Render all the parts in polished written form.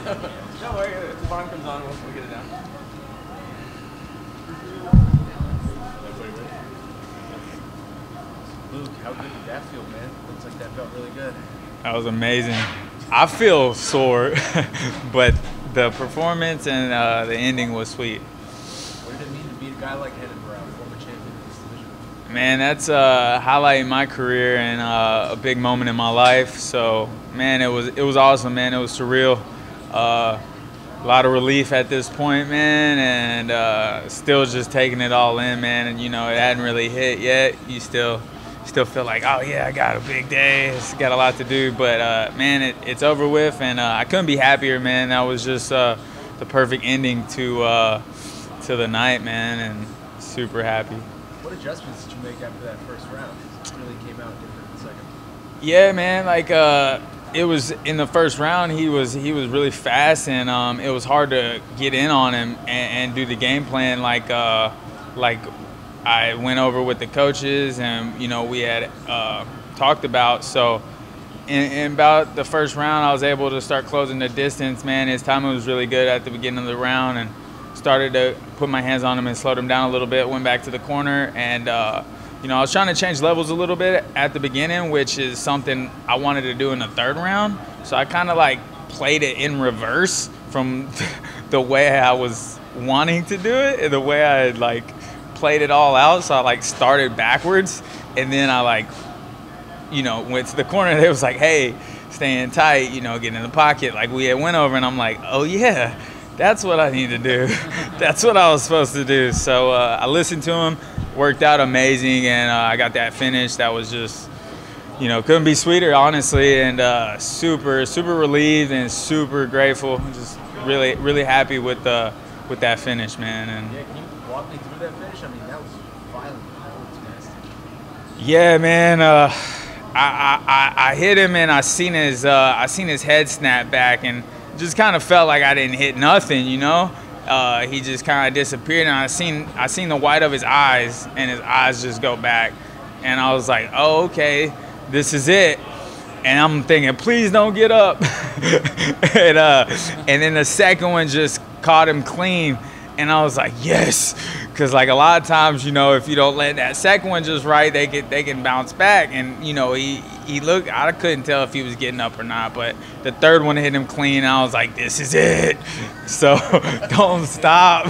Don't worry, if the bomb comes on, we'll get it down. Luke, how good did that feel, man? Looks like that felt really good. That was amazing. I feel sore, but the performance and the ending was sweet. What did it mean to beat a guy like Renan Barao, former champion of this division? Man, that's a highlight in my career and a big moment in my life. So, man, it was awesome, man. It was surreal. A lot of relief at this point, man, and still just taking it all in, man. And, you know, it hadn't really hit yet. You still feel like, oh, yeah, I got a big day. It's got a lot to do. But, man, it's over with, and I couldn't be happier, man. That was just the perfect ending to the night, man, and super happy. What adjustments did you make after that first round? It really came out different in the second. Yeah, man, like it was in the first round, he was really fast, and it was hard to get in on him and do the game plan like I went over with the coaches and, you know, we had talked about. So in about the first round, I was able to start closing the distance, man. His timing was really good at the beginning of the round, and started to put my hands on him and slowed him down a little bit, went back to the corner, and you know, I was trying to change levels a little bit at the beginning, which is something I wanted to do in the third round. So I kind of like played it in reverse from the way I was wanting to do it and the way I had like played it all out. So I like started backwards, and then I like, you know, went to the corner. It was like, hey, staying tight, you know, getting in the pocket like we had went over, and I'm like, oh yeah, that's what I need to do. That's what I was supposed to do. So I listened to him, worked out amazing, and I got that finish. That was just, you know, couldn't be sweeter, honestly, and super relieved and super grateful. Just really happy with that finish, man. And yeah, can you walk me through that finish? I mean, that was violent. That was nasty. yeah, man. I hit him, and I seen his head snap back, and just kind of felt like I didn't hit nothing, you know. He just kind of disappeared, and I seen the white of his eyes, and his eyes just go back, and I was like, oh, okay, this is it. And I'm thinking, please don't get up. and then the second one just caught him clean, and I was like, yes, because like a lot of times, you know, if you don't let that second one just right, they can bounce back. And you know, he looked, I couldn't tell if he was getting up or not, but the third one hit him clean. I was like, this is it. So don't stop,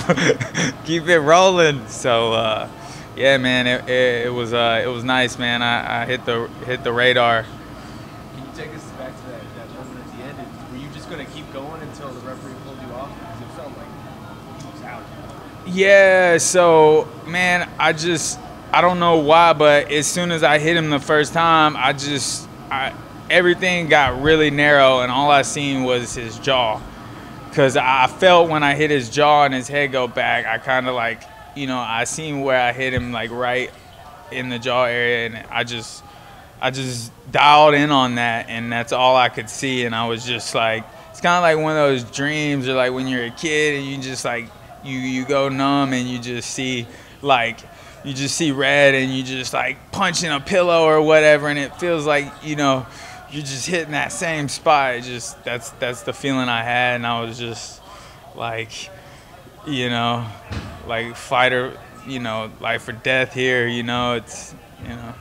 keep it rolling. So yeah, man, it was nice, man. I hit the radar. Can you take us back to that moment at the end? And were you just going to keep going until the referee pulled you off? Because it felt like he was out. Yeah, so man, I don't know why, but as soon as I hit him the first time, everything got really narrow, and all I seen was his jaw. Because I felt when I hit his jaw and his head go back, I kind of like, you know, I seen where I hit him like right in the jaw area, and I just dialed in on that, and that's all I could see. And I was just like, it's kind of like one of those dreams, or like when you're a kid and you just like, you go numb and you just see red, and you just like punching a pillow or whatever, and it feels like, you know, you're just hitting that same spot. That's the feeling I had, and I was just like, you know, like fighter, you know, life or death here, you know. It's, you know.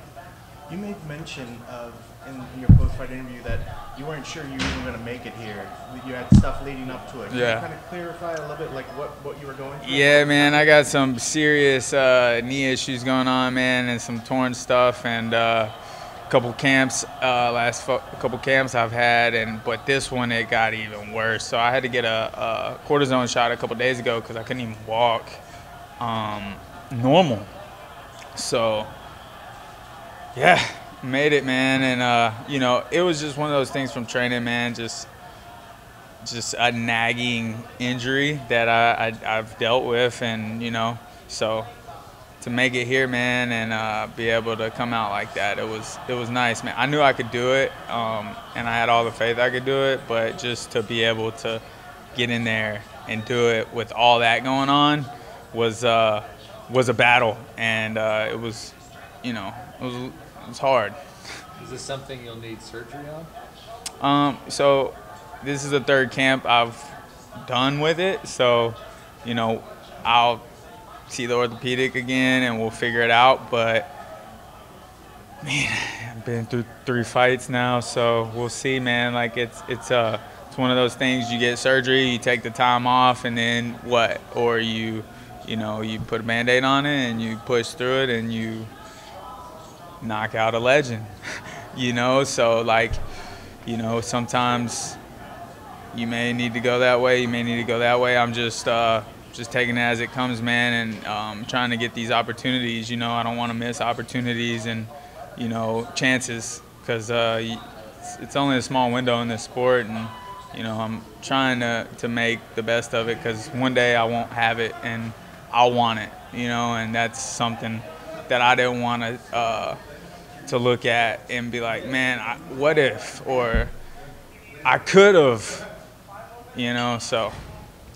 You made mention of in your post-fight interview that you weren't sure you were going to make it here. You had stuff leading up to it. Can you kind of clarify a little bit, like what you were going through? Yeah, man, I got some serious knee issues going on, man, and some torn stuff, and a couple camps, couple camps I've had, but this one, it got even worse. So I had to get a cortisone shot a couple days ago because I couldn't even walk normal. So yeah, made it, man. And you know, it was just one of those things from training, man. Just a nagging injury that I've dealt with, and you know, so to make it here, man, and be able to come out like that, it was nice, man. I knew I could do it, and I had all the faith I could do it, but just to be able to get in there and do it with all that going on was a battle, and it was, you know, it was hard. Is this something you'll need surgery on? So this is the third camp I've done with it. So, you know, I'll see the orthopedic again and we'll figure it out. But, man, I've been through 3 fights now, so we'll see, man. Like, it's one of those things. You get surgery, you take the time off, and then what? Or you put a Band-Aid on it and you push through it and you knock out a legend, So, like, sometimes you may need to go that way, you may need to go that way. I'm just taking it as it comes, man, and trying to get these opportunities. I don't want to miss opportunities and, chances, because it's only a small window in this sport, and, I'm trying to make the best of it, because one day I won't have it and I'll want it, and that's something that I didn't want to look at and be like, man, what if, or I could have, so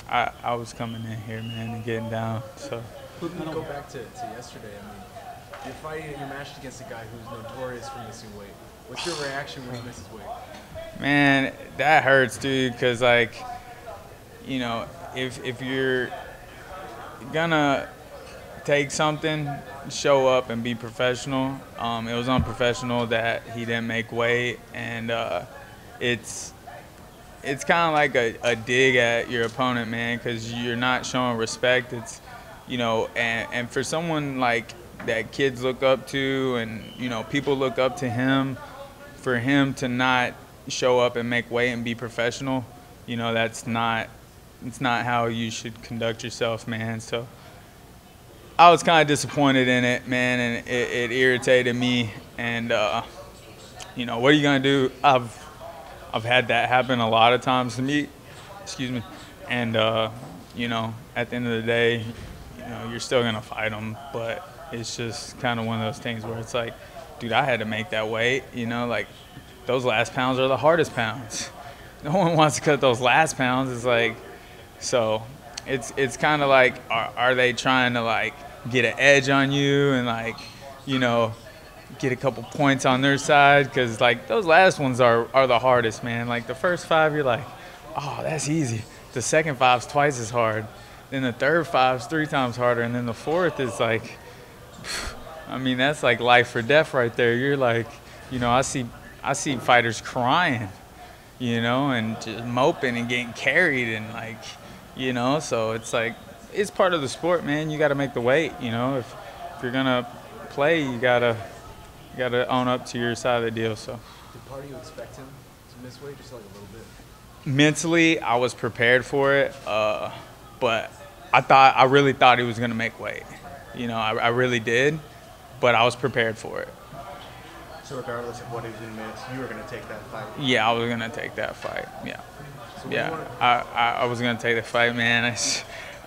I was coming in here, man, and getting down. So go back to yesterday. I mean, you're fighting, you're matched against a guy who's notorious for missing weight. What's your reaction when he misses weight? Man, that hurts, dude, because, like, if you're gonna take something, show up and be professional. It was unprofessional that he didn't make weight, and it's kind of like a dig at your opponent, man, because you're not showing respect. It's, and for someone like that kids look up to and, people look up to him, for him to not show up and make weight and be professional, it's not how you should conduct yourself, man. So I was kind of disappointed in it, man, and it irritated me. And, what are you going to do? I've had that happen a lot of times to me, and, at the end of the day, you're still going to fight them, but it's just kind of one of those things where it's like, dude, I had to make that weight, like, those last pounds are the hardest pounds. No one wants to cut those last pounds. It's like, so it's kind of like, are they trying to, like, get an edge on you and, like, get a couple points on their side? Because, like, those last ones are the hardest, man. Like, the first 5, you're like, oh, that's easy. The second 5's twice as hard. Then the third 5's 3 times harder. And then the fourth is like, I mean, that's like life or death right there. You're like, I see fighters crying, and just moping and getting carried and, like, so it's like, it's part of the sport, man. You got to make the weight, if you're going to play, you got to own up to your side of the deal. So did part of you expect him to miss weight, just like a little bit? Mentally, I was prepared for it, but I really thought he was going to make weight. I really did, but I was prepared for it. So regardless of what he was going to miss, you were going to take that fight? Yeah, I was going to take that fight, yeah. So I was going to take the fight, man.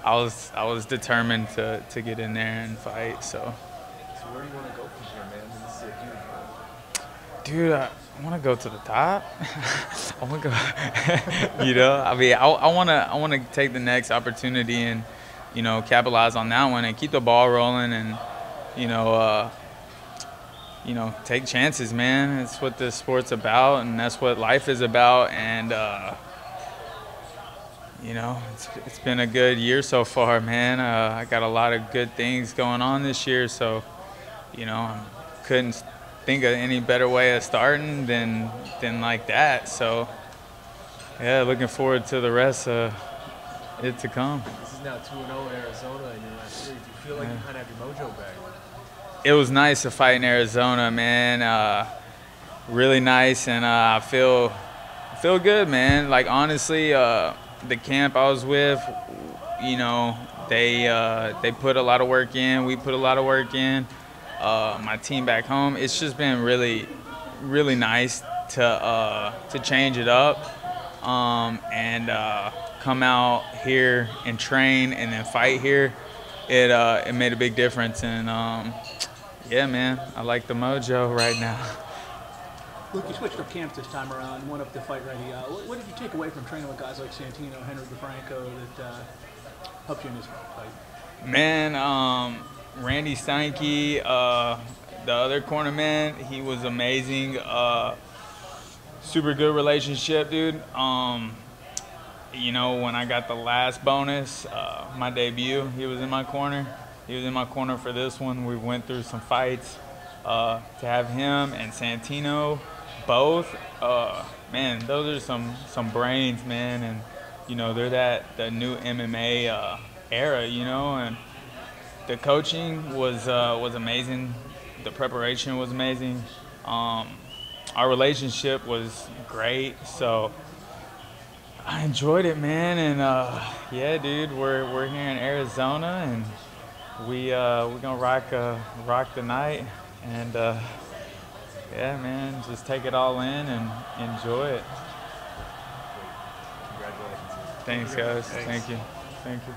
I was determined to get in there and fight, so. So where do you want to go from here, man? This is a huge fight. Dude, I want to go to the top. I want to go, I mean, I want to take the next opportunity and, capitalize on that one and keep the ball rolling and, take chances, man. That's what this sport's about, and that's what life is about. And, it's been a good year so far, man. I got a lot of good things going on this year, so, I couldn't think of any better way of starting than like that. So, yeah, looking forward to the rest of it to come. This is now 2-0 Arizona in your last series. Do you feel like you kind of have your mojo back? It was nice to fight in Arizona, man. Really nice, and I feel good, man. Like, honestly, the camp I was with, they put a lot of work in. We put a lot of work in. My team back home, it's just been really, really nice to change it up and come out here and train and then fight here. It made a big difference, and yeah, man, I like the mojo right now. Luke, you switched up camps this time around, went up to fight ready. What did you take away from training with guys like Santino, Henry DeFranco that helped you in this fight? Man, Randy Steinke, the other cornerman, he was amazing. super good relationship, dude. You know, when I got the last bonus, my debut, he was in my corner. He was in my corner for this one. We went through some fights. To have him and Santino both, man, those are some brains, man. And, you know, they're the new MMA era, you know. And the coaching was amazing. The preparation was amazing. Our relationship was great. So I enjoyed it, man. And yeah, dude, we're here in Arizona, and we're gonna rock the night. And yeah, man, just take it all in and enjoy it. Congratulations. Thanks, guys. Thank you.